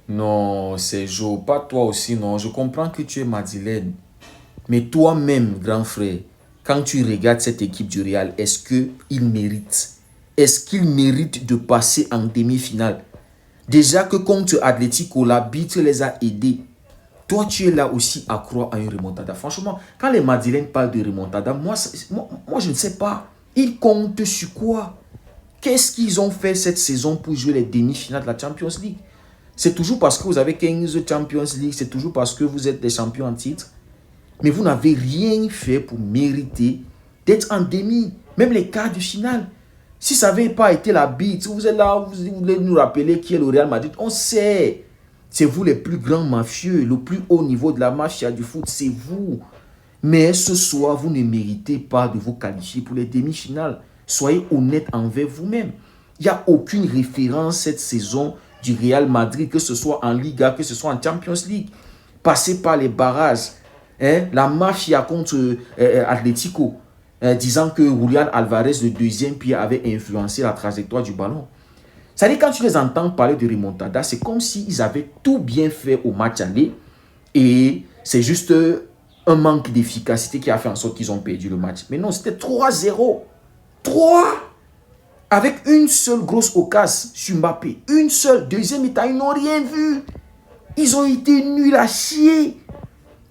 Non, c'est Joe, pas toi aussi, non. Je comprends que tu es Madeleine. Mais toi-même, grand frère, quand tu regardes cette équipe du Real, est-ce qu'il mérite? Est-ce qu'il mérite de passer en demi-finale? Déjà que contre Atletico, l'arbitre les a aidés. Toi, tu es là aussi à croire à une remontada. Franchement, quand les Madeleines parlent de remontada, moi, je ne sais pas. Ils comptent sur quoi? Qu'est-ce qu'ils ont fait cette saison pour jouer les demi-finales de la Champions League? C'est toujours parce que vous avez 15 Champions League, c'est toujours parce que vous êtes des champions en titre. Mais vous n'avez rien fait pour mériter d'être en demi, même les quarts de finale. Si ça n'avait pas été la bite, vous êtes là, vous voulez nous rappeler qui est le Real Madrid. On sait, c'est vous les plus grands mafieux, le plus haut niveau de la mafia du foot, c'est vous. Mais ce soir, vous ne méritez pas de vous qualifier pour les demi-finales. Soyez honnête envers vous-même. Il n'y a aucune référence cette saison du Real Madrid, que ce soit en Liga, que ce soit en Champions League. Passer par les barrages, la mafia contre Atletico, disant que Julián Alvarez, le deuxième pied, avait influencé la trajectoire du ballon. C'est-à-dire, quand tu les entends parler de remontada, c'est comme s'ils avaient tout bien fait au match aller et c'est juste un manque d'efficacité qui a fait en sorte qu'ils ont perdu le match. Mais non, c'était 3-0. 3 avec une seule grosse occasion sur Mbappé. Une seule. Deuxième mi-temps, ils n'ont rien vu. Ils ont été nuls à chier.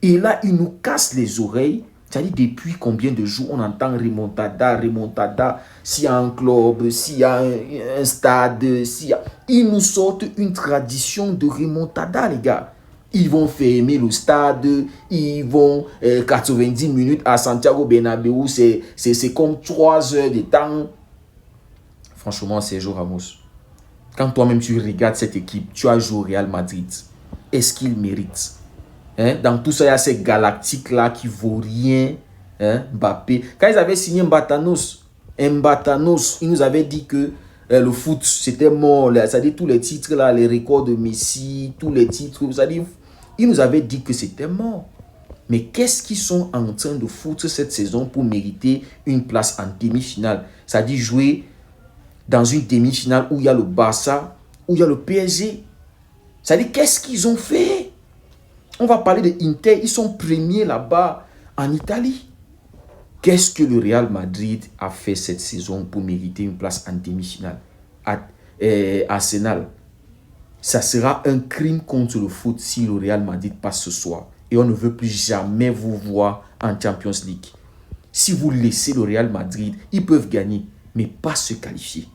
Et là, ils nous cassent les oreilles. C'est-à-dire, depuis combien de jours on entend remontada, remontada, s'il y a un club, s'il y a un stade, s'il y a... Ils nous sortent une tradition de remontada, les gars. Ils vont fermer le stade, ils vont 90 minutes à Santiago Bernabéu, c'est comme 3 heures de temps. Franchement, Sergio Ramos, quand toi-même tu regardes cette équipe, tu as joué au Real Madrid, est-ce qu'il mérite? Dans tout ça, il y a ces galactiques-là qui ne vaut rien. Mbappé. Quand ils avaient signé Mbatanos, il nous avait dit que le foot, c'était mort. C'est-à-dire tous les titres, là, les records de Messi, tous les titres, c'est-à-dire, il nous avait dit que c'était mort. Mais qu'est-ce qu'ils sont en train de foutre cette saison pour mériter une place en demi-finale? C'est-à-dire jouer dans une demi-finale où il y a le Barça, où il y a le PSG. C'est-à-dire, qu'est-ce qu'ils ont fait? On va parler de Inter, ils sont premiers là-bas en Italie. Qu'est-ce que le Real Madrid a fait cette saison pour mériter une place en demi-finale? Arsenal, ça sera un crime contre le foot si le Real Madrid passe ce soir. Et on ne veut plus jamais vous voir en Champions League. Si vous laissez le Real Madrid, ils peuvent gagner, mais pas se qualifier.